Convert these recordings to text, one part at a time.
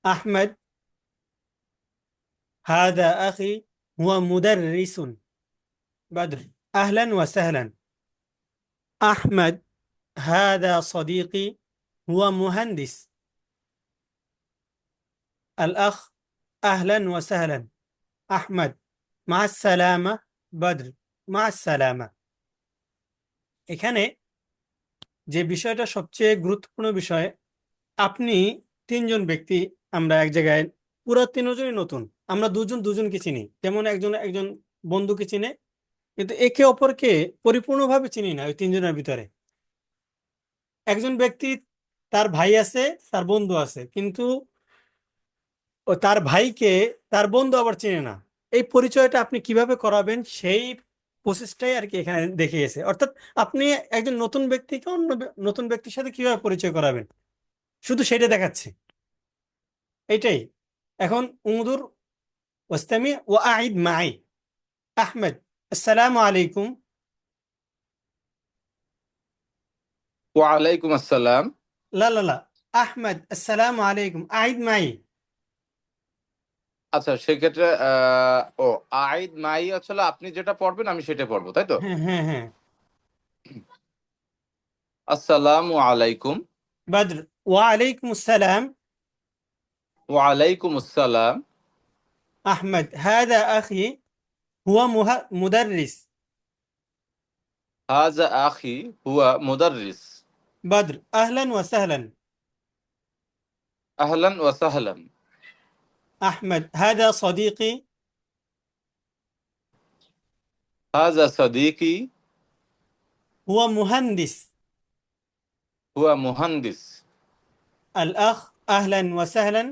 أحمد هذا أخي هو مدرس. بدر أهلا وسهلا. أحمد هذا صديقي هو مهندس. الأخ أهلا وسهلا. أحمد مع السلامة. بدر مع السلامة। এখানে যে বিষয়টা সবচেয়ে গুরুত্বপূর্ণ বিষয়, আপনি তিনজন ব্যক্তি, আমরা এক জায়গায় পুরো তিনজনই নতুন। আমরা দুজন দুজনকে চিনি, যেমন একজন একজন বন্ধুকে চিনে, কিন্তু একে অপরকে পরিপূর্ণভাবে চিনি না। ওই তিনজনের ভিতরে একজন ব্যক্তি, তার ভাই আছে, তার বন্ধু আছে, কিন্তু ও তার ভাইকে তার বন্ধু আবার চেনে না। এই পরিচয়টা আপনি কিভাবে করাবেন, সেই প্রসেসটাই আর কি এখানে দেখিয়েছে। অর্থাৎ আপনি একজন নতুন ব্যক্তিকে অন্য নতুন ব্যক্তির সাথে কিভাবে পরিচয় করাবেন, শুধু সেটা দেখাচ্ছে, এইটাই। এখন উমদুর ওয়াস্তামি ওয়া আইদ মাই। আহমেদ আসসালামু আলাইকুম। ওয়ালাইকুম আসসালাম। লা লা লা, আহমেদ আসসালামু আলাইকুম, আইদ মাই। আচ্ছা, সেক্ষেত্রে ও আইদ মাই আসলে আপনি যেটা পড়বেন আমি সেটা পড়বো, তাই তো? হ্যাঁ হ্যাঁ হ্যাঁ। আসসালামু আলাইকুম। بدر وعليكم السلام. ওয়ালাইকুম আসসালাম। أحمد هذا أخي هو مدرس. হাজা আখি হুয়া মুদাররিস। بدر أهلا وسهلا. আহলান ওয়া সাহলান। أحمد هذا صديقي হাজা সাদিকি هو مهندس. হুয়া মুহান্দিস। الأخ أهلا وسهلا.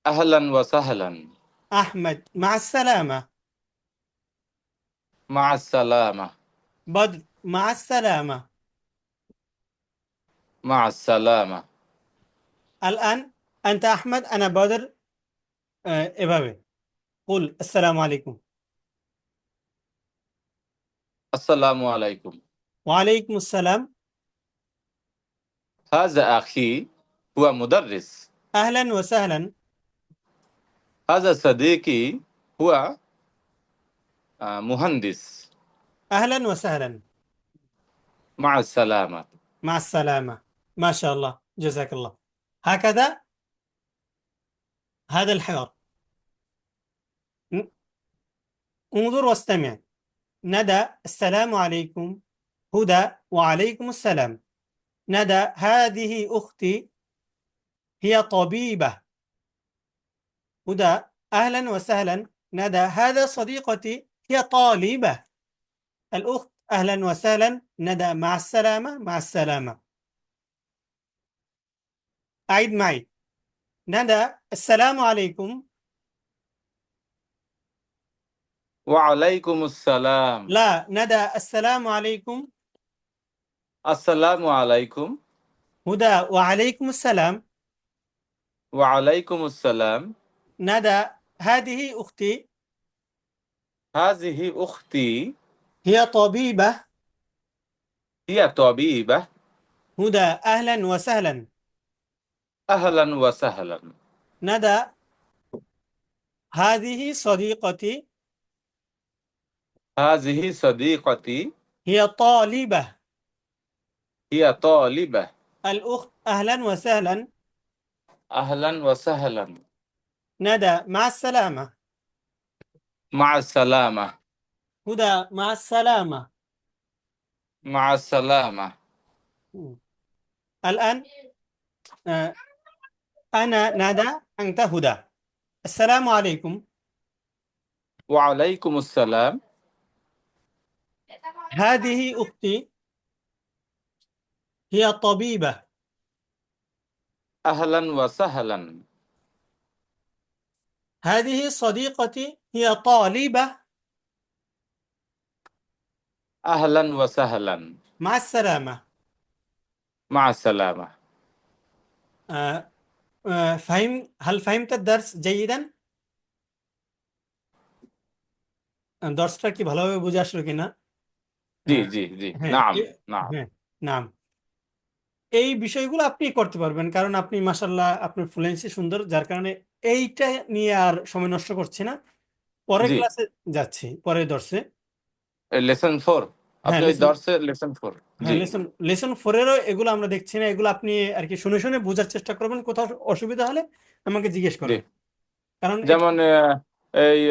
আহলান ওয়া সাহলান। أحمد مع السلامة. মা আসসালামা। بدر مع السلامة. মা আসসালামা। الآن أنت أحمد، أنا بدر. إبابي قل السلام عليكم. আসসালামু আলাইকুম। وعليكم السلام. হাজা আখি হুয়া মুদাররিস। أهلا وسهلا. হাজা সাদিকি হুয়া মুহান্দিস। أهلا وسهلا. মা আসসালামা। مع السلامة. ما شاء الله، جزاك الله. هكذا هذا الحوار. انظر واستمع. ندى السلام عليكم. هدى وعليكم السلام. ندى هذه أختي هي طبيبة. هدى أهلا وسهلا. ندى هذا صديقتي هي طالبة. الأخت أهلا وسهلا. ندى مع السلامة. مع السلامة. أعيد معي. ندى السلام عليكم. ওয়ালাইকুম আসসালাম। لا، ندى السلام عليكم. আসসালামু আলাইকুম। هدى وعليكم السلام. ওয়ালাইকুম আসসালাম। ندى هذه أختي হাজিহি উখতি هي طبيبة. হিয়া তবিবা। هدى أهلا وسهلا. আহলান ওয়া সাহলান। ندى هذه صديقتي হাজিহি সাদিকাতি هي طالبة. হিয়া তালিবা। الأخت أهلا وسهلا. আহলান ওয়া সাহলান। ندى مع السلامة. মা আসসালামা। هدى مع السلامة. মা আসসালামা। الآن آه، أنا ندى، أنت هدى. السلام عليكم. ওয়ালাইকুম আসসালাম। هذه أختي هي طبيبة. আহলান ওয়া সাহলান। هذه صديقتي هي طالبة. আহলান ওয়া সাহলান। مع السلامة. মা আসসালামা। هل فهمت الدرس جيدا؟ দর্শটা কি ভালোভাবে বুঝে আসলো কিনা? জি আহ, জি জি, হ্যাঁ নাম নাম। হ্যাঁ, নাম। এই বিষয়গুলো আপনি করতে পারবেন, কারণ আপনি মাশাল্লাহ আপনার ফ্লুয়েন্সি সুন্দর, যার কারণে এইটা নিয়ে আর সময় নষ্ট করছি না, পরের জি, ক্লাসে যাচ্ছি, পরের দর্শে। লেসন 4, হ্যাঁ আপনি ওই লেসন দর্শে লেসন 4। হ্যাঁ জি, লেসন ফোরেরও এগুলো আমরা দেখছি না, এগুলো আপনি আর কি শুনে শুনে বোঝার চেষ্টা করবেন, কোথাও অসুবিধা হলে আমাকে জিজ্ঞেস জি। করবেন, কারণ এটা যেমন এই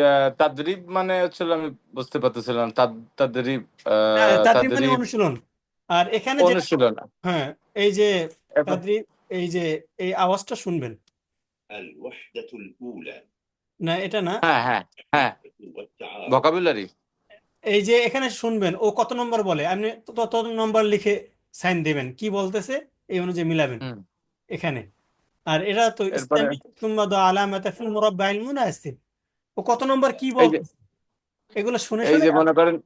তাদরিব মানে হচ্ছিল, আমি বুঝতে পারতেছিলাম তাদরিব, তাদরিব মানে তাদরিব অনুশীলন। আর এখানে যেটা, অনুশীলন। হ্যাঁ এই যে এরপর তাদরিব, এই যে এই আওয়াজটা শুনবেন, না এটা না, হ্যাঁ, হ্যাঁ, হ্যাঁ, ভোকাবুলারি। এই যে এখানে শুনবেন ও কত নম্বর বলে, আপনি তত নম্বর লিখে সাইন দিবেন, কি বলতেছে এই অনুযায়ী মিলাবেন হুম। এখানে। আর এটা তো এরপরে ইসলামিক সুম্মা দা আলামাতা ফিল মুরাব্বাইল মুনাসিব, ও কত নম্বর কি এই যে বলতেছে, এগুলো শুনে এই শুনে যে মনে করেন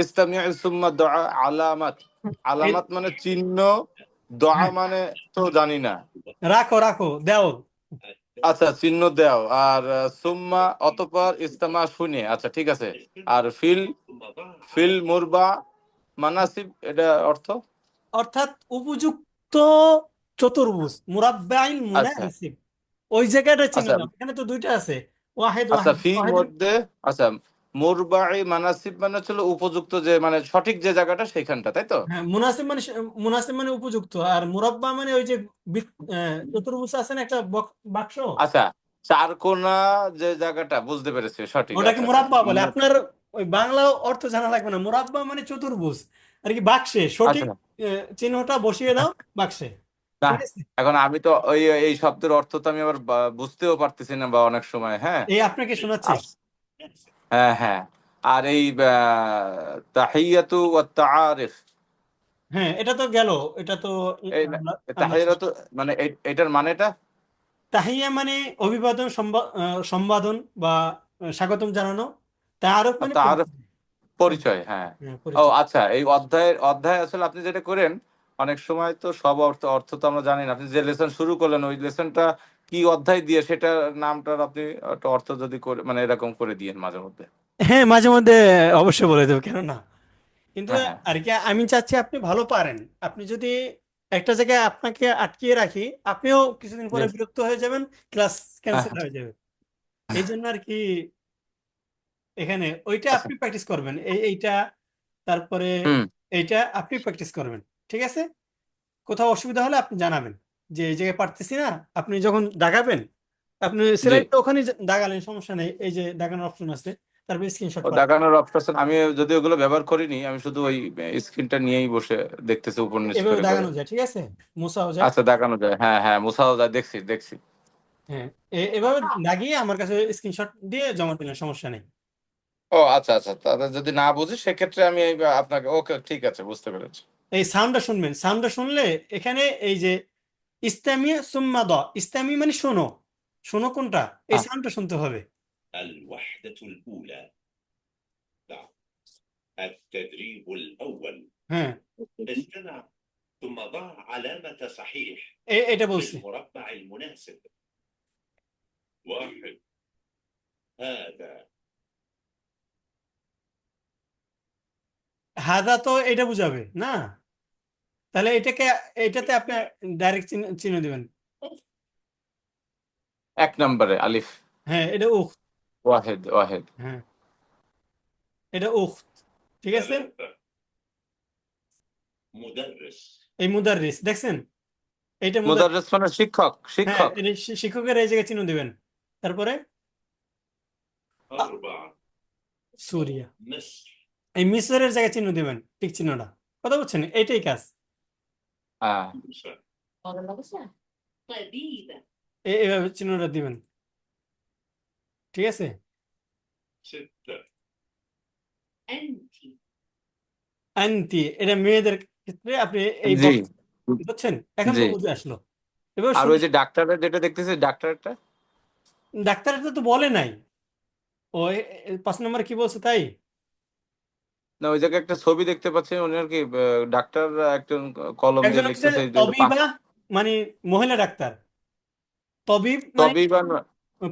ইস্তামিউ সুম্মা দুআ, আলামাত। এই আলামাত মানে চিহ্ন, দোয়া হ্যাঁ, মানে তো জানি না। রাখো রাখো দাও। আচ্ছা, চিহ্ন দেও। আর সুম্মা অতঃপর, ইস্তামা শুনে, আচ্ছা ঠিক আছে। আর ফিল, ফিল মুরবা মানাসিব, এটা অর্থ। অর্থাৎ উপযুক্ত চতুর্ভুজ, মুরাব্বাইল আচ্ছা, মুনাসিব, ওই জায়গাটা চিনে আচ্ছা, নাও, এখানে তো দুইটা আছে, ওয়াহেদ আচ্ছা, ওয়াহেদ ফি ওয়াহেদ। মধ্যে, আচ্ছা, মুরবাই মানাসিব মানে হচ্ছিল উপযুক্ত, যে মানে সঠিক যে জায়গাটা সেখানটা, তাই তো? হ্যাঁ মুনাসিব মানে উপযুক্ত, আর মুরাব্বা মানে ওই যে চতুর্ভুজ আছে না একটা বাক্স, আচ্ছা, চার কোনা যে জায়গাটা, বুঝতে পেরেছি, সঠিক। ওটাকে আচ্ছা, আচ্ছা, মুরাব্বা বলে। আপনার ওই বাংলা অর্থ জানা লাগবে না, মুরাব্বা মানে চতুর্ভুজ আর কি, বাক্সে সঠিক আচ্ছা, চিহ্নটা বসিয়ে দাও বাক্সে, না, ঠিক আছে। এখন আমি তো ওই এই শব্দের অর্থ তো আমি আবার বুঝতেও পারতেছি না, বা অনেক সময়, হ্যাঁ। এই আপনাকে শোনাচ্ছি। হ্যাঁ, হ্যাঁ। আর এই তাহিয়াতু ওয়াত তাআরিফ, হ্যাঁ এটা তো গেল, এটা তো এই আমরা আমরা শেষ। তাহিয়াতু মানে এটার মানেটা। তাহিয়া মানে অভিবাদন, সম্বোধন বা স্বাগতম জানানো। তাআরুফ আর মানে তাআরিফ পরিচয়। পরিচয়, হ্যাঁ। হ্যাঁ, ও পরিচয়। আচ্ছা, এই অধ্যায় আসলে আপনি যেটা করেন, অনেক সময় তো সব অর্থ অর্থ তো আমরা জানি না। আপনি যে লেসন শুরু করলেন, ওই লেসনটা কি অধ্যায় দিয়ে, সেটা নামটার আপনি একটা অর্থ যদি করে, মানে এরকম করে দিয়েন মাঝে মধ্যে। হ্যাঁ মাঝে মধ্যে অবশ্যই বলে দেবো, কেন না। কিন্তু হ্যাঁ, হ্যাঁ, আর কি আমি চাচ্ছি আপনি ভালো পারেন। আপনি যদি একটা জায়গায় আপনাকে আটকিয়ে রাখি, আপনিও কিছুদিন জি, পরে বিরক্ত হয়ে যাবেন, ক্লাস হ্যাঁ, ক্যান্সেল হ্যাঁ। হয়ে যাবে। এই জন্য আর কি এখানে ওইটা আচ্ছা, আপনি প্র্যাকটিস করবেন, এইটা, তারপরে হুম, এইটা আপনি প্র্যাকটিস করবেন, ঠিক আছে। কোথাও অসুবিধা হলে আপনি জানাবেন যে এই জায়গায় পারতেছি না। আপনি যখন দাগাবেন, আপনি জি। স্লাইডটা ওখানে দাগালেন, সমস্যা নেই, এই যে দাগানোর অপশন আছে, তারপর স্ক্রিনশট ও, পাঠান। দেখানোর অপশন আমি যদি ওগুলো ব্যবহার করিনি, আমি শুধু ওই স্ক্রিনটা নিয়েই বসে দেখতেছি, উপর নিচ এভাবে করে করে। দাগানো যায়, ঠিক আছে, মোছাও যায়। আচ্ছা, দেখানো যায়, হ্যাঁ, হ্যাঁ, মুসাও যায়, দেখছি, দেখছি। হ্যাঁ এভাবে দাগিয়ে আমার কাছে স্ক্রিনশট দিয়ে জমা দিলেন, সমস্যা নেই। ও আচ্ছা, আচ্ছা, তাহলে যদি না বুঝি সেক্ষেত্রে আমি আপনাকে, ওকে, ঠিক আছে, বুঝতে পেরেছি। এই সাউন্ডটা শুনবেন, সাউন্ডটা শুনলে এখানে এই যে ইস্তামি সুম্মা দ, ইস্তামি মানে শোনো, শোনো কোনটা, এই হ্যাঁ, সাউন্ডটা শুনতে হবে। হ্যাঁ এটা বলছি। হাদা তো এটা বুঝাবে না, তাহলে এটাকে, এটাতে আপনি ডাইরেক্ট চিহ্ন দিবেন। 1 নম্বরে আলিফ। হ্যাঁ এটা উখ, ওয়াহেদ, ওয়াহেদ। হ্যাঁ এটা উখ, ঠিক আছে। এই মুদাররিস দেখছেন, এইটা মুদাররিস। মুদাররিস মানে শিক্ষক, হ্যাঁ শিক্ষক। এটা শিক্ষকের এই জায়গায় চিহ্ন দিবেন। তারপরে সুরিয়া, এই মিসরের জায়গায় চিহ্ন দিবেন, ঠিক চিহ্নটা, কথা বলছেন, এইটাই কাজ। হ্যাঁ, এইভাবে চিহ্নটা দিবেন, ঠিক আছে। আন্তি এটা মেয়েদের ক্ষেত্রে আপনি এই জি, বক্স, বুঝছেন, এখন জি। তো বুঝে আসলো। এবার আর শুনে ওই যে ডাক্তারের যেটা দেখতেছি, ডাক্তারটা, ডাক্তারটা তো বলে নাই, ওই 5 নম্বরে কি বলছে তাই। না, ওই জায়গায় একটা ছবি দেখতে পাচ্ছি, উনি আর কি ডাক্তার, একজন কলম একজন দিয়ে হচ্ছে লিখতেছে, এই যে তবিবা, মানে মহিলা ডাক্তার, তবিব মানে তবেই বা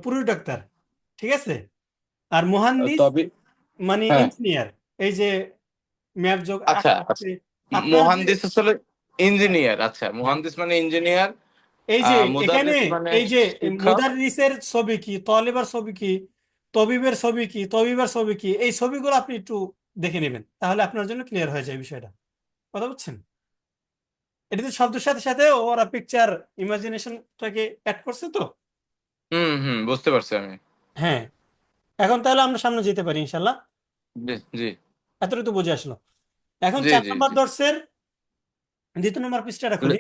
পুরুষ ডাক্তার, ঠিক আছে। আর মুহান্দিস তবে, মানে হ্যাঁ, ইঞ্জিনিয়ার, এই যে ম্যাপ যোগ আচ্ছা, আচ্ছা। আপনার যে মহানদিস আসলে ইঞ্জিনিয়ার, আচ্ছা, হ্যাঁ, মুহান্দিস মানে ইঞ্জিনিয়ার। এই যে এখানে মুদাররিস মানে এই যে শিক্ষক। মুদাররিসের ছবি কি, তলেবার ছবি কি, তবিবের ছবি কি, তবিবের ছবি কি, এই ছবিগুলো আপনি একটু দেখে নেবেন, তাহলে আপনার জন্য ক্লিয়ার হয়ে যায় বিষয়টা। কথা বুঝছেন? এটাতে শব্দের সাথে সাথে ওরা পিকচার ইমাজিনেশনটাকে অ্যাড করছে তো। হুম হুম, বুঝতে পারছি আমি। হ্যাঁ, এখন তাহলে আমরা সামনে যেতে পারি ইনশাল্লাহ। জি জি এতটুকু তো বুঝে আসলো। এখন জি 4 নম্বর জি। দর্শের 2 নম্বর পৃষ্ঠাটা খুলি।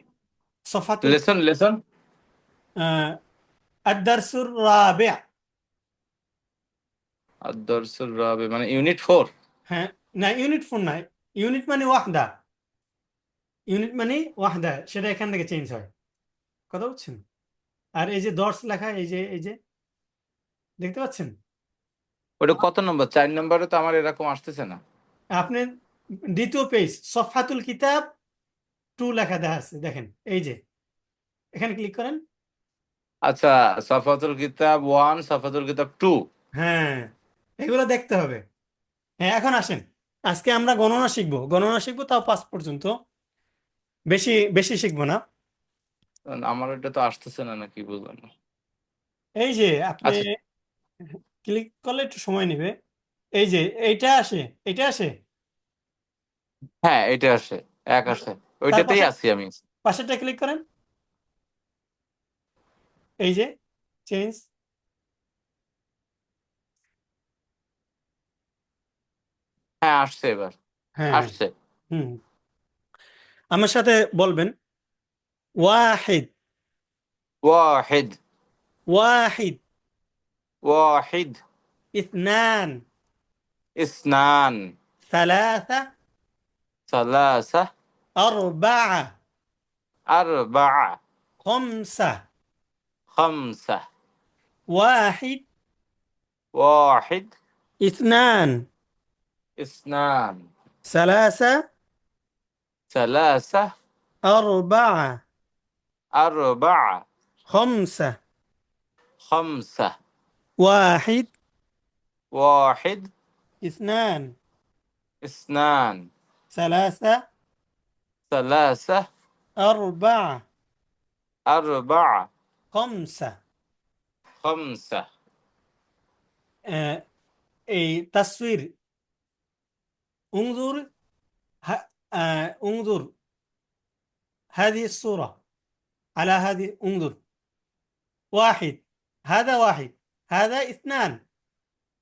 সফাতুল লেসন লেসন। আহ আদ-দারসুর রাবি'a। আদ-দারসুর রাবি মানে ইউনিট 4। হ্যাঁ, না ইউনিট 4 নাই, ইউনিট মানে ওয়াহদা, ইউনিট মানে ওয়াহদা, সেটা এখান থেকে চেঞ্জ হয়। কথা বুঝছেন? আর এই যে দর্স লেখা, এই যে দেখতে পাচ্ছেন ওটা কত নম্বর? 4 নম্বরে তো আমার এরকম আসতেছে না। আপনি, দ্বিতীয় পেজ, সফাতুল কিতাব 2 লেখা দেখা আছে, দেখেন এই যে, এখানে ক্লিক করেন। আচ্ছা, সাফাতুল কিতাব 1, সাফাতুল কিতাব 2। হ্যাঁ, এগুলো দেখতে হবে। হ্যাঁ, এখন আসেন, আজকে আমরা গণনা শিখবো, গণনা শিখবো, তাও 5 পর্যন্ত, বেশি বেশি শিখবো না। আমার এটা তো আসতেছে না, নাকি বুঝলাম না। এই যে আপনি আচ্ছা, ক্লিক করলে একটু সময় নেবে। এই যে এইটা আসে, এটা আসে, হ্যাঁ এটা আসে, এক আসে, তার ওইটাতেই পাশে, আছি আমি। পাশেরটা ক্লিক করেন। এই যে চেঞ্জ। হ্যাঁ আসছে এবার, হ্যাঁ, হ্যাঁ। আসছে। হুম, আমার সাথে বলবেন, ওয়াহিদ, ওয়াহিদ, ওয়াহিদ, ওয়াহিদ, ইথনান, ইসনান, ثلاثة، সালাসা, أربعة، আরবা, خمسة، খামসা, واحد، ওয়াহিদ, اثنان، ইসনান, ثلاثة، সালাসা, أربعة، আরবা, خمسة، খামসা, واحد، ওয়াহিদ, اثنان، ইসনান, ثلاثة، সালাসা, أربعة، আরবা, خمسة. খামসা। এই তাসওয়ির انظر، انظر هذه الصورة، على هذه انظر، واحد، هذا واحد، هذا اثنان،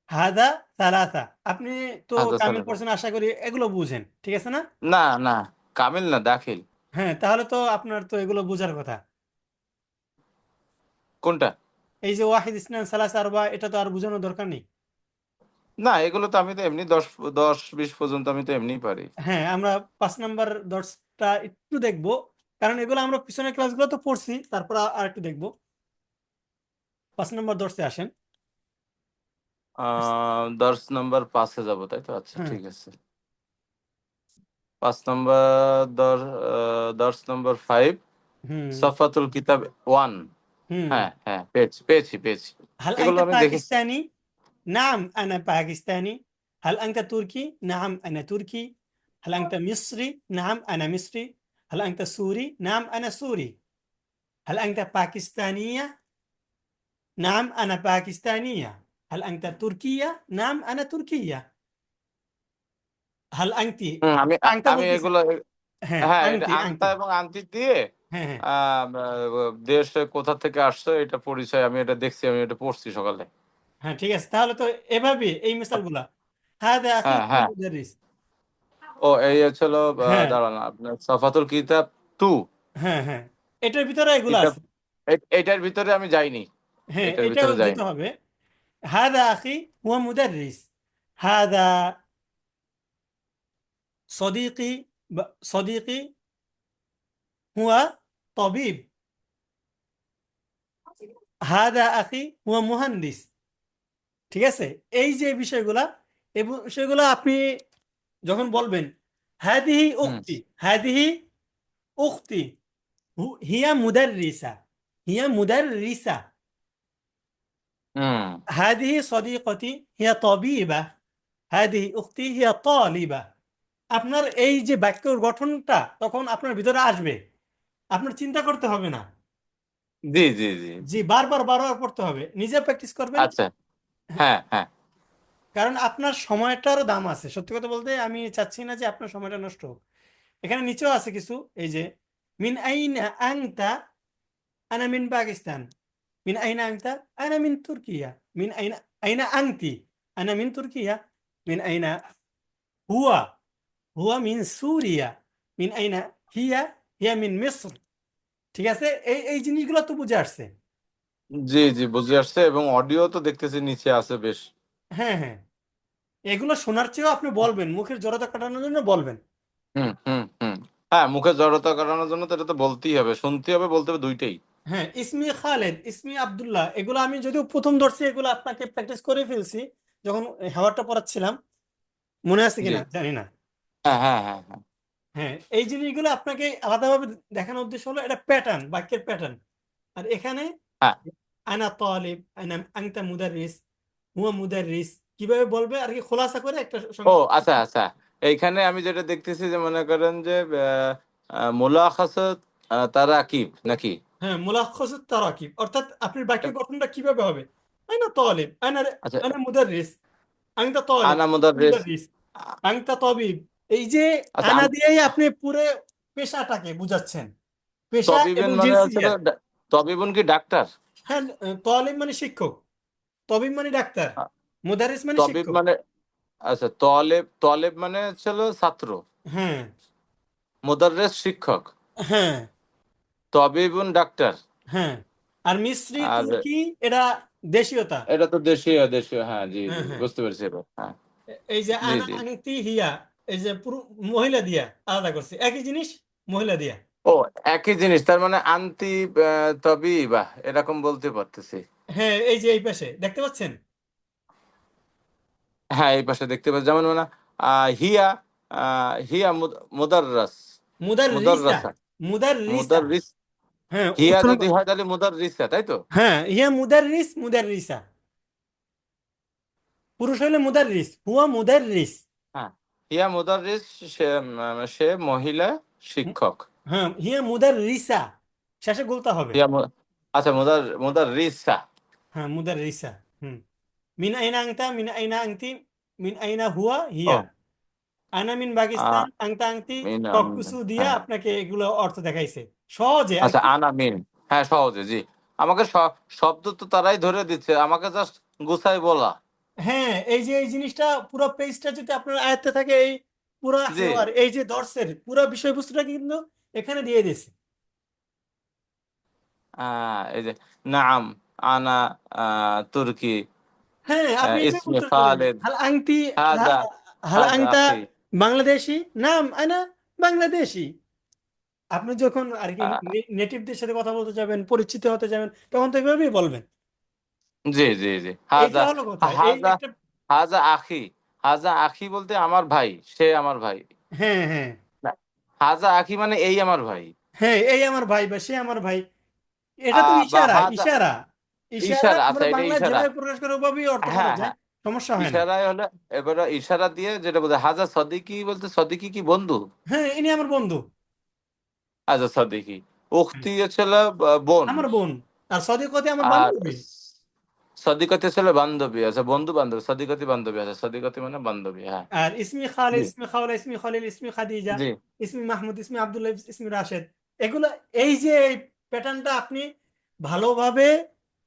هذا ثلاثة। আপনি তো আচ্ছা কামিল সালাসা, পারসন, আশা করি এগুলো বুঝেন, ঠিক আছে না? না না, কামিল না, দাখিল। হ্যাঁ, তাহলে তো আপনার তো এগুলো বোঝার কথা। কোনটা? এই যে ওয়াহিদ, ইসনান, সালাসা, আরবা, এটা তো আর বোঝানোর দরকার নেই। না, এগুলো তো আমি তো এমনি 10 10 20 পর্যন্ত আমি তো এমনি পারি। হ্যাঁ, আমরা 5 নাম্বার দর্শটা একটু দেখবো, কারণ এগুলো আমরা পিছনের ক্লাসগুলো তো পড়ছি, তারপর আর একটু দেখবো। 5 নাম্বার দর্শে আসেন। 10 নম্বর 5-এ যাবো, তাই তো? আচ্ছা হ্যাঁ। ঠিক আছে। 5 নম্বর, 10 নম্বর 5, হুম, সফাতুল কিতাব 1। হুম। হ্যাঁ হ্যাঁ, পেয়েছি পেয়েছি পেয়েছি। هل এগুলো أنت আমি দেখেছি। باكستاني؟ نعم أنا باكستاني. هل أنت تركي؟ نعم أنا تركي. هل أنت مصري؟ نعم أنا مصري. هل أنت سوري؟ نعم أنا سوري. هل أنت باكستانية؟ نعم أنا باكستانية. هل أنت تركية؟ نعم أنا تركية. هل أنت، হুম, আমি أنت আমি বলতেছি। এগুলো, হ্যাঁ, হ্যাঁ এটা আংটি, আংতা আংটি। এবং আন্তি দিয়ে হ্যাঁ, হ্যাঁ, দেশ কোথা থেকে আসছো এটা পরিচয় আমি এটা দেখছি, আমি এটা পড়ছি সকালে। হ্যাঁ, ঠিক আছে, তাহলে তো এভাবে এই মিসালগুলা। هذا أخي হ্যাঁ هو হ্যাঁ। مدرس. ও এই হচ্ছিল, হ্যাঁ, দাঁড়ান, আপনার সফাতুল কিতাব 2 হ্যাঁ, হ্যাঁ, এটার ভিতরে এগুলো কিতাব, আছে। এটার ভিতরে আমি যাইনি, হ্যাঁ, এটার এটাও ভিতরে যেতে যাইনি। হবে। هذا أخي هو مدرس. هذا صديقي، صديقي هو طبيب. هذا أخي هو مهندس. ঠিক আছে? এই যে বিষয়গুলা, এই বিষয়গুলা আপনি যখন বলবেন, হাদিহি হুম উখতি, হাদিহি উখতি, হিয়া মুদাররিসা, হিয়া মুদাররিসা, হুম هذه صديقتي هي طبيبة، هذه أختي هي طالبة. আপনার এই যে বাক্যর গঠনটা তখন আপনার ভিতরে আসবে, আপনার চিন্তা করতে হবে না। জি জি জি জি, জি। বারবার বারবার পড়তে হবে, নিজে প্র্যাকটিস করবেন। আচ্ছা। হ্যাঁ হ্যাঁ। কারণ আপনার সময়টারও দাম আছে, সত্যি কথা বলতে আমি চাচ্ছি না যে আপনার সময়টা নষ্ট হোক। এখানে নিচেও আছে কিছু, এই যে মিন আইনা আনতা, আনা মিন পাকিস্তান। মিন আইনা আনতা, আনা মিন তুর্কিয়া। মিন আইনা, আইনা আনতি, আনা মিন তুর্কিয়া। মিন আইনা হুয়া, হুয়া মিন সুরিয়া। মিন আইনা হিয়া, হিয়া মিন মিস্র। ঠিক আছে, এই এই জিনিসগুলো তো বুঝে আসছে। জি জি, বুঝে আসছে, এবং অডিও তো দেখতেছি নিচে আছে বেশ। হ্যাঁ হ্যাঁ, এগুলো শোনার চেয়েও আপনি বলবেন, মুখের জড়তা কাটানোর জন্য বলবেন। হুম হুম হুম। হ্যাঁ, মুখে জড়তা করানোর জন্য তো এটা তো বলতেই হবে, শুনতে হবে, বলতে হবে, দুইটাই। হ্যাঁ, ইসমি খালেদ, ইসমি আব্দুল্লাহ, এগুলো আমি যদিও প্রথম ধরছি, এগুলো আপনাকে প্র্যাকটিস করে ফেলছি যখন হাওয়ারটা পড়াচ্ছিলাম, মনে আছে জি। কিনা জানি না। হ্যাঁ হ্যাঁ হ্যাঁ হ্যাঁ। হ্যাঁ, এই জিনিসগুলো আপনাকে আলাদাভাবে দেখানোর উদ্দেশ্য হলো এটা প্যাটার্ন, বাক্যের প্যাটার্ন। আর এখানে হ্যাঁ। আনা তালিব, আনা আনতা মুদাররিস, হুয়া মুদাররিস, কিভাবে বলবে আর কি খোলাসা করে একটা ও আচ্ছা আচ্ছা। এইখানে আমি যেটা দেখতেছি যে মনে করেন যে মোলাখাসত তারাকিব নাকি? হ্যাঁ, মুলাখ্খাসুত তারাকিব, অর্থাৎ আপনার বাক্যের গঠনটা কিভাবে হবে। আনা তালিব, আনা, আচ্ছা। আনা মুদাররিস, আনতা তালিব, আনা মুদাররিস। মুদাররিস, আনতা তাবিব। এই যে আচ্ছা, আনা দিয়েই আপনি পুরো পেশাটাকে বুঝাচ্ছেন, পেশা তবিবেন এবং মানে হচ্ছে জিনসিয়াত। তবিবন কি ডাক্তার? হ্যাঁ, তালিব মানে শিক্ষক, তবিব মানে ডাক্তার, আ, মুদারিস মানে তবিব শিক্ষক। মানে, আচ্ছা, তলেব, তলেব মানে হচ্ছে হলো ছাত্র, হ্যাঁ মুদাররেস শিক্ষক, হ্যাঁ তবিবুন ডাক্তার। হ্যাঁ। আর মিস্রি, আর তুর্কি, এটা দেশীয়তা। এটা তো দেশীয়, দেশীয়, হ্যাঁ, জি জি হ্যাঁ জি, হ্যাঁ। বুঝতে পেরেছি এবার, হ্যাঁ। এই যে জি আনা জি। আংতি হিয়া, এই যে পুরো মহিলা দিয়া আলাদা করছে, একই জিনিস মহিলা দিয়া। ও, একই জিনিস, তার মানে আন্তি তবি বাহ, এরকম বলতে পারতেছি। হ্যাঁ, এই যে এই পাশে দেখতে পাচ্ছেন, হ্যাঁ, এই পাশে দেখতে পাচ্ছি, যেমন মানে হিয়া, হিয়া মুদাররাস, মুদার রিসা, মুদাররাসা, মুদার রিসা। মুদাররিস। হ্যাঁ, হিয়া উচ্চারণ যদি হয় তাহলে মুদাররিসা, তাই তো? হ্যাঁ, ইয়া মুদার রিস, মুদার রিসা। পুরুষ হইলে মুদার রিস, হুয়া মুদার রিস। হ্যাঁ, হিয়া মুদাররিস, সে সে মহিলা শিক্ষক। হ্যাঁ, হিয়া মুদার রিসা, শেষে বলতে হবে। হিয়া আচ্ছা, মুদাররিসা। হ্যাঁ, মুদার রিসা। হুম। মিন আইনা আংতা, মিন আইনা আংতি, মিন আইনা হুয়া ও, হিয়া। আনা মিন পাকিস্তান, আংতা আংতি, মিনা, সবকিছু দিয়া হ্যাঁ। আপনাকে এগুলো অর্থ দেখাইছে সহজে আর আচ্ছা, কি। আনামিন। হ্যাঁ, সহজে, জি। আমাকে শব্দ তো তারাই ধরে দিচ্ছে, আমাকে জাস্ট গুছাই বলা। হ্যাঁ, এই যে এই জিনিসটা পুরো পেজটা যদি আপনার আয়ত্তে থাকে, এই পুরো জি। হেওয়ার এই যে দর্শের পুরো বিষয়বস্তুটা কিন্তু এখানে দিয়ে দিয়েছে। এই যে নাম, আনা তুর্কি, হ্যাঁ, আপনি এটাই ইসমি বলতে পারেন, খালেদ, হাল আংতি, হাজা, হাল হাজা আংতা আখি। বাংলাদেশি, নাম আনা বাংলাদেশি। আপনি যখন আর কি আহ, নেটিভদের সাথে কথা বলতে যাবেন, পরিচিত হতে যাবেন, তখন তো এভাবেই বলবেন। জি জি জি। এইটা হাজা, হলো কথা, এই হাজা, একটা। হাজা আখি। হাজা আখি বলতে আমার ভাই, সে আমার ভাই। হ্যাঁ হ্যাঁ না, হাজা আখি মানে এই আমার ভাই। হ্যাঁ, এই আমার ভাই বা সে আমার ভাই, এটা তো বা ইশারা, হাজা, ইশারা। ইশারা ইশারা, আমরা আচ্ছা, এটা বাংলায় ইশারা। যেভাবে প্রকাশ করে ওভাবেই অর্থ করা হ্যাঁ যায়, হ্যাঁ। সমস্যা হয় না। ইশারায় হলে, এবারে ইশারা দিয়ে যেটা বোঝায়, হাজা সদিকি বলতে সদিকি কি বন্ধু? হ্যাঁ, ইনি আমার বন্ধু। হাজা সদিকি। হুম, উখতি ছিল বোন। আমার বোন। আর সদিকতে আমার আর বান্ধবী। সদিকতি ছিল বান্ধবী, আচ্ছা, বন্ধু বান্ধবী, সদিকতি বান্ধবী, আচ্ছা, সদিকতি মানে বান্ধবী, হ্যাঁ। আর ইসমি খালেদ, জি ইসমি খাওলা, ইসমি খলিল, ইসমি খাদিজা, জি ইসমি মাহমুদ, ইসমি আব্দুল্লাহ, ইসমি রাশেদ, এগুলো, এই যে এই প্যাটার্নটা আপনি ভালোভাবে,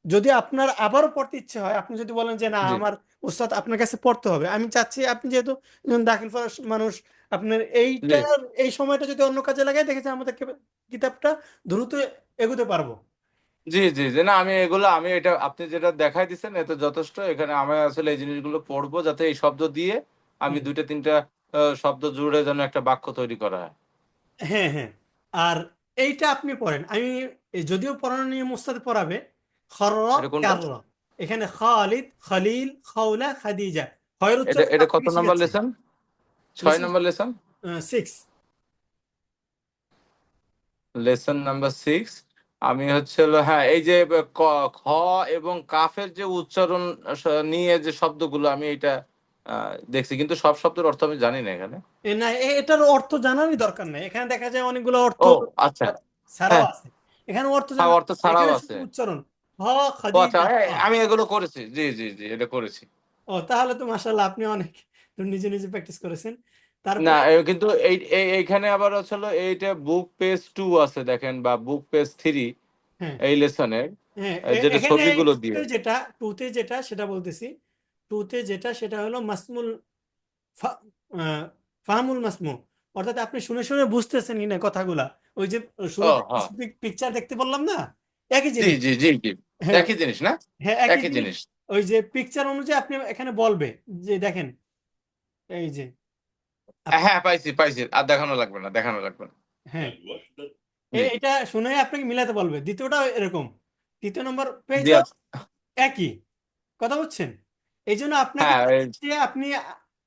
যদি আপনার আবারও পড়তে ইচ্ছে হয়, আপনি যদি বলেন যে না জি আমার উস্তাদ আপনার কাছে পড়তে হবে, আমি চাচ্ছি আপনি যেহেতু একজন দাখিল ফারাস মানুষ, আপনার জি এইটার এই সময়টা যদি অন্য কাজে লাগাই, দেখেছি আমাদের কিতাবটা দ্রুত এগোতে পারবো। জি জি জি। না, আমি এগুলো, আমি এটা আপনি যেটা দেখাই দিচ্ছেন এতে যথেষ্ট। এখানে আমি আসলে এই জিনিসগুলো পড়বো, যাতে এই শব্দ দিয়ে আমি হুম, দুইটা তিনটা শব্দ জুড়ে যেন একটা বাক্য তৈরি করা হয়। হ্যাঁ হ্যাঁ। আর এইটা আপনি পড়েন, আমি যদিও পড়ানো নিয়ে মুস্তাদ পড়াবে, খরর এটা কোনটা? কারর, এখানে খালিদ, খলিল, খাউলা, খাদিজা, খয়ের এটা উচ্চারণ এটা কত আপনাকে নম্বর শিখাচ্ছি। লেসন? 6 নম্বর লেসন লেসন? 6। Lesson number 6। আমি হচ্ছে হলো, হ্যাঁ, এই যে ক, খ এবং কাফের যে উচ্চারণ নিয়ে যে শব্দগুলো, আমি এটা দেখছি, কিন্তু সব শব্দের অর্থ আমি জানি না এখানে। না, এটার অর্থ জানারই দরকার নেই, এখানে দেখা যায় অনেকগুলো অর্থ ও আচ্ছা। ছাড়াও হ্যাঁ, আছে, এখানে অর্থ হ্যাঁ, জানার অর্থ দরকার নেই, ছাড়াও এখানে আছে। শুধু উচ্চারণ। হ ও আচ্ছা, খাদিজা হ। আমি এগুলো করেছি, জি জি জি, এটা করেছি। ও তাহলে তো মাশাআল্লাহ, আপনি অনেক নিজে নিজে প্র্যাকটিস করেছেন। না, তারপরে কিন্তু এইখানে আবার হচ্ছে হলো এইটা বুক পেজ 2 আছে দেখেন, বা বুক পেজ 3 হ্যাঁ এই লেসনের, হ্যাঁ, যেটা এখানে ছবিগুলো টুতে দিয়ে। যেটা, টুতে যেটা সেটা বলতেছি, টুতে যেটা সেটা হলো মাসমুল ফা- আহ, ফাহামুল মাসমু, অর্থাৎ আপনি শুনে শুনে বুঝতেছেন কিনা কথাগুলা। ওই যে ও শুরুতে হ্যাঁ, পিকচার দেখতে বললাম না, একই জি জিনিস। জি জি জি, হ্যাঁ একই জিনিস না, হ্যাঁ, একই একই জিনিস। জিনিস। ওই যে পিকচার অনুযায়ী আপনি এখানে বলবে যে দেখেন, এই যে আপনি, হ্যাঁ, পাইছি পাইছি, আর দেখানো লাগবে না, দেখানো লাগবে না। হ্যাঁ জি এটা শুনে আপনাকে মিলাতে বলবে। দ্বিতীয়টা এরকম, তৃতীয় নম্বর জি পেজও আচ্ছা। একই, কথা বুঝছেন? এই জন্য আপনাকে হ্যাঁ চাচ্ছি যে আপনি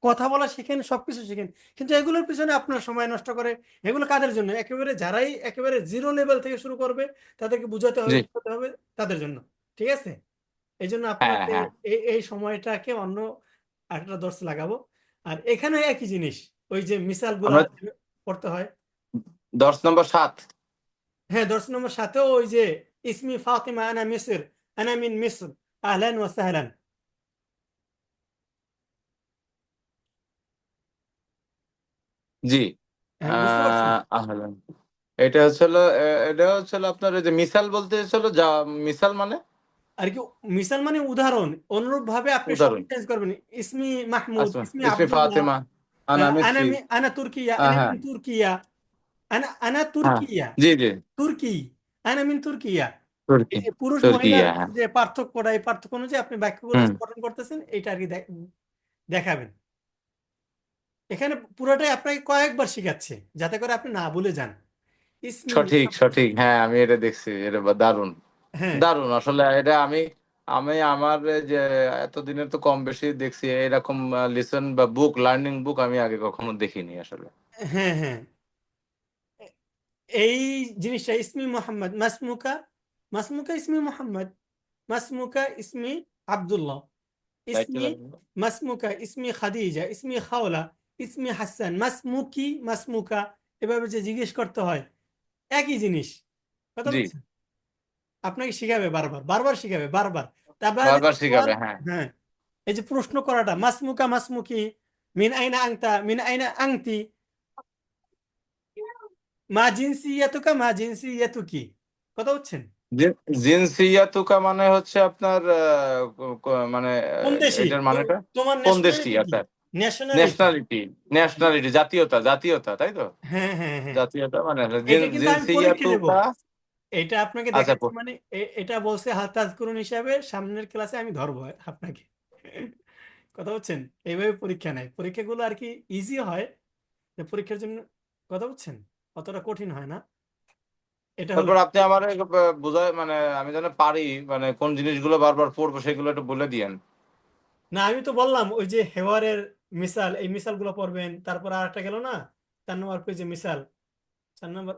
কথা বলা শিখেন, সবকিছু শিখেন, কিন্তু এগুলোর পিছনে আপনার সময় নষ্ট করে, এগুলো কাদের জন্য? একেবারে যারাই একেবারে জিরো লেভেল থেকে শুরু করবে, তাদেরকে বুঝাতে হবে, জি, বুঝাতে হবে, তাদের জন্য। ঠিক আছে? এই জন্য হ্যাঁ আপনাকে হ্যাঁ। এই সময়টাকে অন্য একটা দর্শ লাগাবো। আর এখানে একই জিনিস, ওই যে মিসাল গুলা আমরা পড়তে হয়। 10 নম্বর 7। হ্যাঁ, দর্শ নম্বর সাথেও ওই যে ইসমি ফাতিমা আনা মিসর, আনা মিন মিসর, আহলান ওয়া সাহলান। জি, হ্যাঁ, বুঝতে পারছেন? আহলান। এটা হচ্ছে হলো এটা হচ্ছে হলো আপনার ওই যে মিসাল বলতে হচ্ছে হলো যা, মিসাল মানে আর কি, মিসাল মানে উদাহরণ। অনুরূপ ভাবে আপনি শব্দ উদাহরণ। চেঞ্জ করবেন। ইসমি মাহমুদ, আচ্ছা, ইসমি ইসমি আব্দুল্লাহ, ফাতেমা, আনা আনা মিসরি। আনা তুর্কিয়া, হ্যাঁ আনা হ্যাঁ মিন তুর্কিয়া, আনা আনা হ্যাঁ, তুর্কিয়া, জি জি, তুর্কি, আনা মিন তুর্কিয়া। তুর্কি, পুরুষ মহিলার তুর্কিয়া, হ্যাঁ। যে পার্থক্যটা, এই পার্থক্য অনুযায়ী আপনি বাক্যগুলো হুম, যে গঠন করতেছেন এটা আর কি দেখাবেন। এখানে পুরোটাই আপনাকে কয়েকবার শিখাচ্ছে, যাতে করে আপনি না ভুলে যান। ইসমি সঠিক সঠিক, হ্যাঁ আমি এটা দেখছি, এটা দারুণ, হ্যাঁ দারুণ আসলে। এটা আমি আমি আমার যে এতদিনে তো কম বেশি দেখছি এরকম লিসন বা বুক, লার্নিং বুক আমি আগে কখনো দেখিনি আসলে। হ্যাঁ হ্যাঁ, এই জিনিসটা ইসমি মোহাম্মদ মাসমুকা, মাসমুকা ইসমি মোহাম্মদ, মাসমুকা ইসমি আব্দুল্লাহ, দায়িত্ব ইসমি লাগবে। মাসমুকা ইসমি খাদিজা, ইসমি খাওলা, ইসমি হাসান, মাসমুকি, মাসমুকা, এভাবে যে জিজ্ঞেস করতে হয়, একই জিনিস, কথা জি, বুঝছেন? আপনাকে শিখাবে বারবার বারবার, শিখাবে বারবার। তারপরে বারবার দেখবেন শিখাবে, হ্যাঁ। হ্যাঁ, এই যে প্রশ্ন করাটা, মাসমুকা মাসমুকি, মিন আইনা আংতা, মিন আইনা আংতি, মা জিনসিয়াতুকা, মা জিনসিয়াতুকি, কথা বুঝছেন? জিনসিয়াতুকা মানে হচ্ছে আপনার মানে কোন দেশি, এটার মানেটা তোমার কোন দেশটি, ন্যাশনালিটি কি? আচ্ছা। ন্যাশনালিটি, ন্যাশনালিটি, ন্যাশনালিটি, জাতীয়তা, জাতীয়তা, তাই তো। হ্যাঁ হ্যাঁ হ্যাঁ। জাতীয়তা মানে এটা কিন্তু আমি পরীক্ষা নেব, জিনসিয়াতুকা। এটা আপনাকে আচ্ছা, দেখাচ্ছি মানে এটা বলছে হালতাজ করুন হিসাবে, সামনের ক্লাসে আমি ধরবো আপনাকে। কথা বলছেন? এইভাবে পরীক্ষা নেয়, পরীক্ষাগুলো আর কি ইজি হয়, যে পরীক্ষার জন্য, কথা বুঝছেন, অতটা কঠিন হয় না। এটা হলো, তারপর আপনি আমার বোঝায় মানে আমি যেন পারি, মানে কোন জিনিসগুলো বারবার পড়বো সেগুলো একটু বলে দিয়েন। না আমি তো বললাম ওই যে হেওয়ারের মিসাল, এই মিসাল গুলো পড়বেন। তারপর আর একটা গেল না, 4 নম্বর পেজে মিসাল, 4 নম্বর,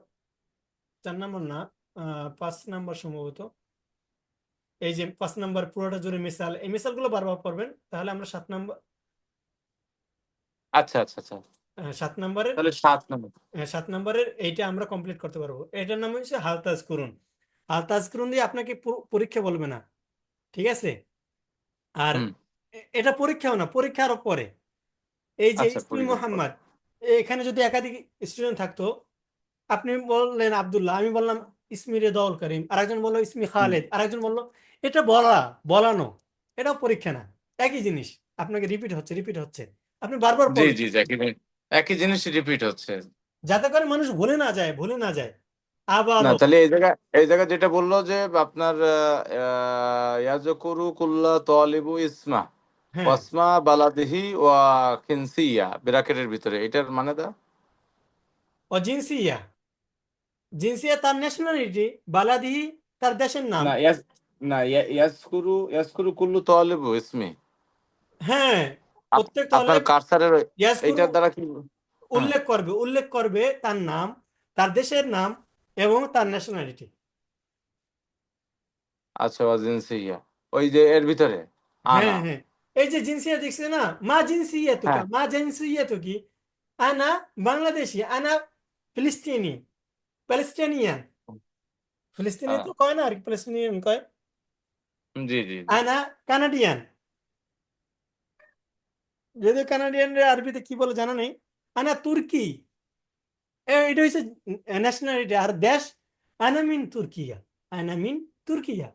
4 নম্বর না, 5 নম্বর সম্ভবত। এই যে 5 নম্বর পুরোটা জুড়ে মিসাল, এই মিসাল গুলো বারবার পড়বেন, তাহলে আমরা 7 নম্বর, আচ্ছা আচ্ছা আচ্ছা, 7 নম্বরের, তাহলে 7 নম্বর। 7 নম্বরের এইটা আমরা কমপ্লিট করতে পারবো। এটার নাম হচ্ছে হালতাজ করুন। হালতাজ করুন দিয়ে আপনাকে পরীক্ষা বলবে না, ঠিক আছে? আর হুম, এটা পরীক্ষাও না, পরীক্ষা আরো পরে। এই যে আচ্ছা, ইসমি পরীক্ষার পর। মোহাম্মদ, এখানে যদি একাধিক স্টুডেন্ট থাকতো, আপনি বললেন আব্দুল্লাহ, আমি বললাম ইসমি রেজাউল করিম, আরেকজন বললো ইসমি হুম, খালেদ, আরেকজন বললো, এটা বলানো, এটাও পরীক্ষা না, একই জিনিস। আপনাকে রিপিট হচ্ছে, রিপিট হচ্ছে, আপনি বারবার জি পড়বেন, জি জি, একই জিনিস রিপিট হচ্ছে। যাতে করে মানুষ ভুলে না যায়, ভুলে না যায় না, আবারও। তাহলে এই জায়গা যেটা বললো যে আপনার ইয়াজকুরু কুল্লা তলিবু ইসমা হ্যাঁ, ওয়াসমা বালাদিহি ওয়া খিনসিয়া ব্র্যাকেটের ভিতরে, এটার মানে দা। ও জিনসিয়া, জিনসিয়া তার ন্যাশনালিটি, বালাদিহি তার দেশের নাম। না ইয়াস না ইয়াজকুরু কুল্লু তলিবু ইসমি। হ্যাঁ, প্রত্যেক আপনার তলেব কার্সারের ইয়াজকুরু এইটার দ্বারা কি? হ্যাঁ, উল্লেখ করবে, উল্লেখ করবে তার নাম, তার দেশের নাম এবং তার ন্যাশনালিটি। আচ্ছা, ওয়া জিনসিয়া, ওই যে এর ভিতরে হ্যাঁ আনা। হ্যাঁ, এই যে জিনসিয়া দেখছে না, মা জিনসিয়া তো কা, হ্যাঁ, মা জিনসিয়া তো কি, আনা বাংলাদেশি, আনা ফিলিস্তিনি, প্যালেস্টাইনিয়ান। ফিলিস্তিনি হ্যাঁ, তো কয় না আর কি, প্যালেস্টাইনিয়ান কয়। জি জি জি। আনা কানাডিয়ান, যদিও কানাডিয়ান আরবিতে কি বলে জানা নেই। আনা তুর্কি, এটা হচ্ছে ন্যাশনালিটি। আর দেশ, আনা মিন তুর্কিয়া, আনা মিন তুর্কিয়া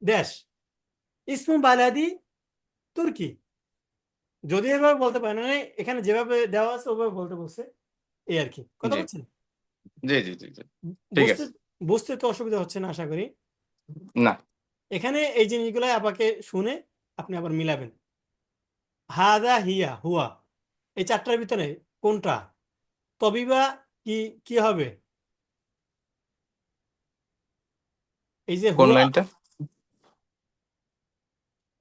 দেশ, ইসমু বালাদি তুর্কি। যদি এভাবে বলতে পারেন, মানে এখানে যেভাবে দেওয়া আছে ওভাবে বলতে বলছে, এই আর কি, কথা জি বলছেন। জি জি জি জি। ঠিক বুঝতে আছে। বুঝতে তো অসুবিধা হচ্ছে না আশা করি। না। এখানে এই জিনিসগুলো আপাকে শুনে আপনি আবার মিলাবেন। হাদা হিয়া হুয়া, এই চারটার ভিতরে কোনটা? তবিবা কি, কি হবে? এই যে কোন হুয়া, লাইনটা?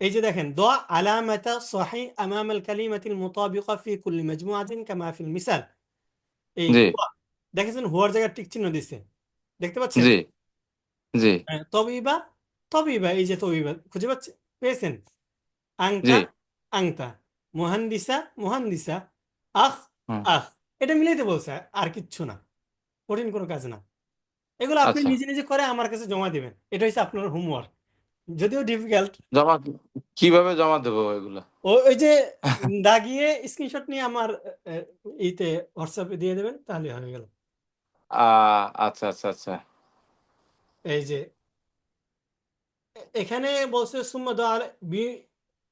এই যে দেখেন, দোয়া আলামাতা সহি আমাম আল কালিমাতিল মুতাবিকা ফি কুল্লি মাজমুআতিন কামা ফিল মিসাল। এই জি হুয়া, দেখেছেন হুয়ার জায়গায় টিক চিহ্ন দিছে, দেখতে পাচ্ছেন? জি জি হ্যাঁ, তবিবা, তবিবা, এই যে তবিবা খুঁজে পাচ্ছে, পেয়েছেন? জি। আংতা, আংতা, মুহান্দিসা, মুহান্দিসা, আখ, হুম। আখ। এটা মিলাইতে বলছে, আর কিচ্ছু না, কঠিন কোনো কাজ না। এগুলো আপনি আচ্ছা, নিজে নিজে করে আমার কাছে জমা দিবেন, এটা হচ্ছে আপনার হোমওয়ার্ক, যদিও ডিফিকাল্ট। জমা কিভাবে জমা দেবো এগুলো? ওই যে দাগিয়ে স্ক্রিনশট নিয়ে আমার ইতে হোয়াটসঅ্যাপে দিয়ে দেবেন, তাহলে হয়ে গেল। আচ্ছা আচ্ছা আচ্ছা। এই যে এখানে বলছে সুম্মা দোয়া বি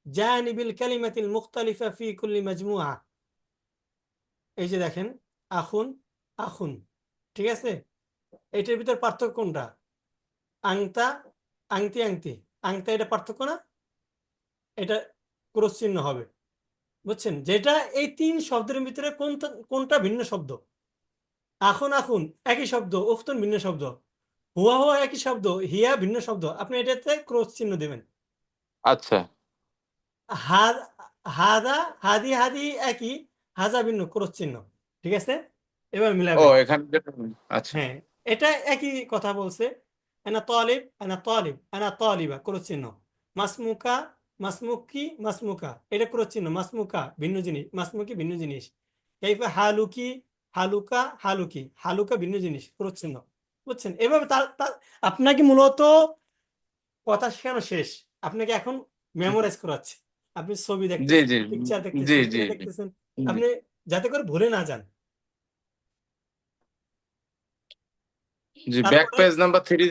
জানিবিল কালিমাতিল মুখতালিফা ফি কুল্লি মাজমুআ। এই যে দেখেন, আখুন, আখুন, ঠিক আছে? এটার ভিতর পার্থক্য কোনটা? আংতা, আংতি, আংতি, আংতা, এটা পার্থক্য না? এটা ক্রস চিহ্ন হবে, বুঝছেন? যেটা এই তিন শব্দের ভিতরে কোনটা কোনটা ভিন্ন শব্দ? আখুন, আখুন একই শব্দ, উখতুন ভিন্ন শব্দ, হুয়া হুয়া একই শব্দ, হিয়া ভিন্ন শব্দ, আপনি এটাতে ক্রস চিহ্ন দেবেন। আচ্ছা। হাদ, হাদা, হাদি, হাদি একই, হাজা ভিন্ন, ক্রস চিহ্ন, ঠিক আছে? এবার ও মিলাবেন। এখানে আচ্ছা। হ্যাঁ, এটা একই কথা বলছে। আনা তালিব, আনা তালিব, আনা তালিবা, ক্রস চিহ্ন। মাসমুকা, মাসমুকি, মাসমুকা, এটা ক্রস চিহ্ন। মাসমুকা ভিন্ন জিনিস, মাসমুকি ভিন্ন জিনিস। কাইফা হালুকি, হালুকা, হালুকি, হালুকা ভিন্ন জিনিস, ক্রস চিহ্ন। বুঝছেন? এভাবে তার তার আপনাকে মূলত কথা শেখানো শেষ, আপনাকে এখন মেমোরাইজ করাচ্ছে। আপনি ছবি জি দেখতেছেন, জি পিকচার জি দেখতেছেন, জি এটা জি দেখতেছেন, জি। আপনি যাতে করে ভুলে না যান। জি, ব্যাক তারপরে, পেজ নাম্বার 3।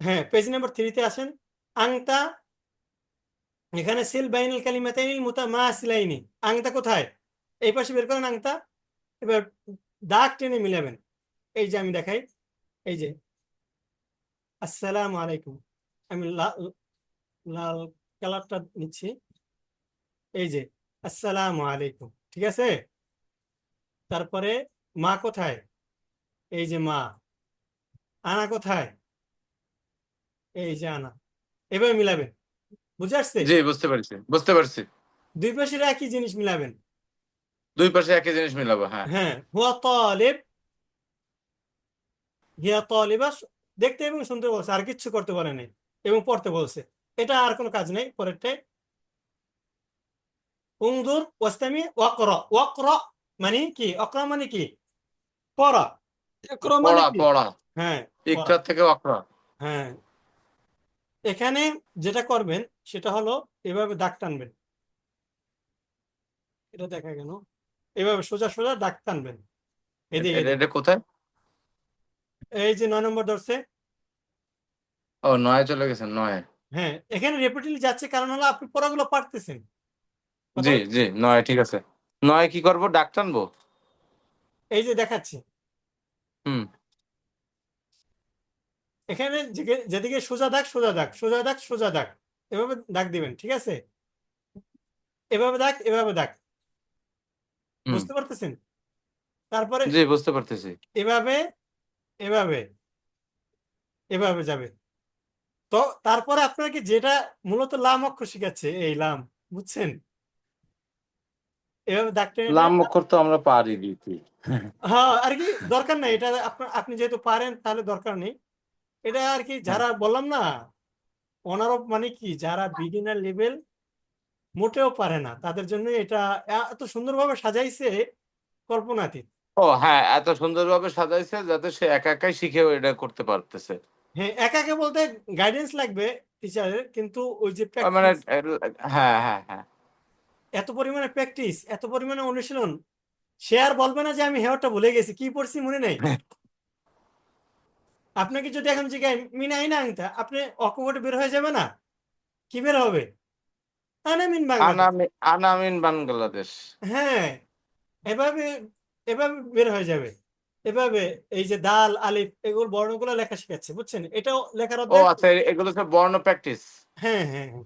হ্যাঁ, পেজ নাম্বার 3 তে আসেন। আংতা, এখানে সিল বাইনুল কালিমাতাইনিল মুতামাসিলাইনি, আংতা কোথায়? এই পাশে বের করেন আংতা। এবার দাগ টেনে মিলাবেন। এই যে আমি দেখাই, এই যে আসসালামু আলাইকুম, আমি লাল, লাল কালারটা নিচ্ছি। এই যে আসসালামু আলাইকুম, ঠিক আছে? তারপরে মা কোথায়? এই যে মা। আনা কোথায়? এই যে আনা। এভাবে মিলাবেন, বুঝে আসছে? জি, বুঝতে পারছি বুঝতে পারছি। দুই পাশের একই জিনিস মিলাবেন। দুই পাশে একই জিনিস মিলাবো, হ্যাঁ। হ্যাঁ, হুয়া তালিব, হিয়া তালিবা, দেখতে এবং শুনতে বলছে, আর কিচ্ছু করতে বলে নাই, এবং পড়তে বলছে। এটা আর কোনো কাজ নেই। পরেরটাই, উংদুর ওয়াস্তামি ওয়াকরা, ওয়াকরা মানে কি? অকরা মানে কি? পড়া। ইকরা মানে পড়া কি? পড়া। হ্যাঁ, পড়া। ইকরার থেকে অকরা। হ্যাঁ, এখানে যেটা করবেন সেটা হলো এভাবে দাগ টানবেন। এটা দেখা গেল, এভাবে সোজা সোজা দাগ টানবেন, এদিকে এটা এদিকে। এটা কোথায়? এই যে 9 নম্বর ধরছে। ও, নয় চলে গেছেন, নয়। হ্যাঁ, এখানে রেপিটেডলি যাচ্ছে, কারণ হলো আপনি পড়াগুলো পারতেছেন, কথা জি বুঝছেন? জি, নয় ঠিক আছে। নয় কি করবো, ডাক টানবো? এই যে দেখাচ্ছি, হুম। এখানে যেদিকে সোজা দাগ, সোজা দাগ, সোজা দাগ, সোজা দাগ, এভাবে দাগ দিবেন, ঠিক আছে? এভাবে দাগ, এভাবে দাগ, হুম। বুঝতে পারতেছেন? তারপরে জি, বুঝতে পারতেছি। এভাবে, এভাবে, এভাবে যাবে। তো তারপরে আপনাকে যেটা মূলত লাম অক্ষর শিখাচ্ছে, এই লাম, বুঝছেন? এভাবে দাগ টেনে টেনে, লাম অক্ষর তো আমরা পারি দিতে। হ্যাঁ আর কি, দরকার নেই এটা। আপনার, আপনি যেহেতু পারেন তাহলে দরকার নেই। এটা আর কি, হ্যাঁ। যারা বললাম না, অনারব মানে কি, যারা বিগিনার লেভেল মোটেও পারে না, তাদের জন্য এটা এত সুন্দরভাবে সাজাইছে। কল্পনাতীত। ও হ্যাঁ, এত সুন্দরভাবে সাজাইছে যাতে সে একা একাই শিখেও এটা করতে পারতেছে। হ্যাঁ, একা একা বলতে গাইডেন্স লাগবে টিচারের, কিন্তু ওই যে মানে প্র্যাকটিস, হ্যাঁ হ্যাঁ হ্যাঁ। এত পরিমাণে প্র্যাকটিস, এত পরিমাণে অনুশীলন, সে আর বলবে না যে আমি হেওয়ারটা ভুলে গেছি, কি পড়ছি মনে নেই। আপনাকে যদি এখন জিজ্ঞাসা মিনা আইনা আনতা, আপনি অঙ্কটা বের হয়ে যাবে না? কি বের হবে? আনামিন বাংলাদেশ। আনামিন বাংলাদেশ। হ্যাঁ, এভাবে এভাবে বের হয়ে যাবে। এভাবে এই যে দাল আলিফ এগুলো বর্ণগুলো লেখা শেখাচ্ছে, বুঝছেন? এটাও লেখার ও অধ্যায়। আচ্ছা, এগুলো সব বর্ণ প্র্যাকটিস। হ্যাঁ হ্যাঁ হ্যাঁ।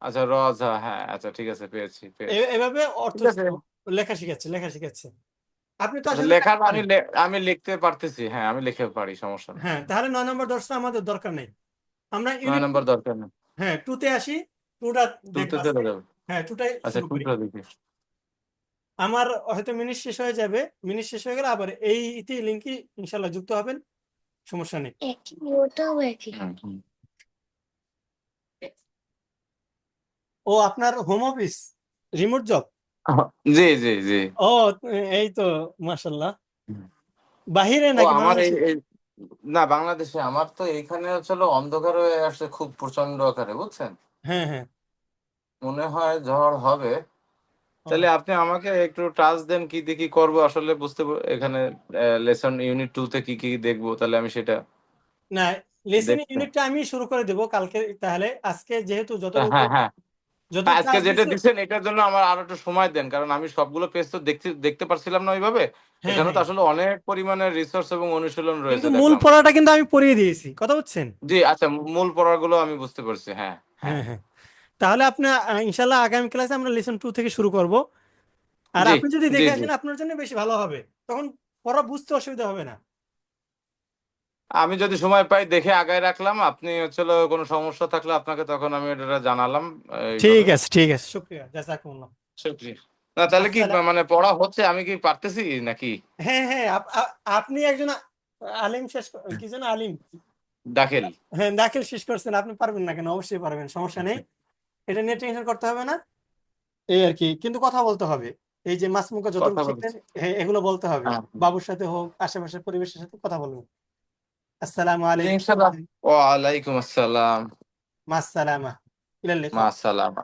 আচ্ছা হ্যাঁ, আচ্ছা ঠিক আছে, পেয়েছি পেয়েছি। এভাবে অর্থ ঠিক আছে। লেখা শিখাচ্ছে, লেখা শিখাচ্ছে। আপনি তো আচ্ছা, আসলে লেখা লেখাটা আমি পারেন। আমি লিখতে পারতেছি, হ্যাঁ আমি লিখে পারি, সমস্যা নেই। হ্যাঁ, তাহলে 9 নম্বর দর্শন আমাদের দরকার নেই। আমরা 9 নম্বর দরকার নেই। হ্যাঁ টুতে আসি। টুটা দেখবো টুতে চলে আজকে। যাবে। হ্যাঁ, টুটাই আচ্ছা শুরু করি। টুটা দেখি। আমার হয়তো মিনিট শেষ হয়ে যাবে, মিনিট শেষ হয়ে গেলে আবার এই ইতি লিঙ্কে ইনশাল্লাহ যুক্ত হবেন, সমস্যা নেই। একই, ওটাও একই। হুম, হুম। ও আপনার হোম অফিস, রিমোট জব? জি জি জি। ও, এই তো, মাশাল্লাহ। বাহিরে ও নাকি আমার বাংলাদেশে? না, বাংলাদেশে। আমার তো এইখানে হচ্ছে হলো অন্ধকার হয়ে আসছে খুব প্রচন্ড আকারে, বুঝছেন? হ্যাঁ হ্যাঁ। মনে হয় ঝড় হবে। ও, তাহলে আপনি আমাকে একটু টাচ দেন, কি দেখি করবো আসলে এখানে লেসন ইউনিট 2 তে কি কি দেখবো, তাহলে আমি সেটা না, লেসন দেখতে। ইউনিটটা আমি শুরু করে দেবো কালকে। তাহলে আজকে যেহেতু হ্যাঁ যতটুকু হ্যাঁ। যতটুকু আজকে ক্লাস যেটা দিছে। দিচ্ছেন এটার জন্য আমার আরো একটু সময় দেন, কারণ আমি সবগুলো পেজ তো দেখতে পারছিলাম না ওইভাবে। হ্যাঁ এখানে তো হ্যাঁ, আসলে অনেক পরিমাণে রিসোর্স এবং অনুশীলন কিন্তু রয়েছে মূল দেখলাম। পড়াটা কিন্তু আমি পড়িয়ে দিয়েছি, কথা বুঝছেন? জি আচ্ছা, মূল পড়াগুলো আমি বুঝতে পারছি, হ্যাঁ হ্যাঁ। হ্যাঁ হ্যাঁ। তাহলে আপনি ইনশাল্লাহ আগামী ক্লাসে আমরা লেসন 2 থেকে শুরু করব। আর জি আপনি যদি জি দেখে জি। আসেন আপনার জন্য বেশি ভালো হবে, তখন পড়া বুঝতে অসুবিধা হবে না। আমি যদি সময় পাই দেখে আগায় রাখলাম, আপনি হচ্ছে হলো কোনো সমস্যা থাকলে আপনাকে তখন আমি এটা জানালাম ঠিক এইভাবে। আছে, ঠিক আছে, শুক্রিয়া, জাযাকুমুল্লাহ। শুক্রিয়া। না তাহলে কি আসসালাম। মানে পড়া হচ্ছে, আমি কি পারতেছি নাকি? হ্যাঁ হ্যাঁ, আপনি একজন আলিম শেষ কি যেন আলিম। দাখিল। হ্যাঁ, দাখিল শেষ করছেন, আপনি পারবেন না কেন? অবশ্যই পারবেন, সমস্যা নেই। এটা নিয়ে টেনশন করতে হবে না। এই আর কি, কিন্তু কথা বলতে হবে। এই যে মাসমুখা যতটুকু কথা শিখলেন, বলছি। হ্যাঁ এগুলো বলতে হবে। হ্যাঁ। বাবুর সাথে হোক, আশেপাশের পরিবেশের সাথে কথা বলবেন। আসসালামু জি আলাইকুম। ইনশাল্লাহ। ওয়ালাইকুম আসসালাম। মাস সালামা। ইলাল লিকা। মা আসসালামা।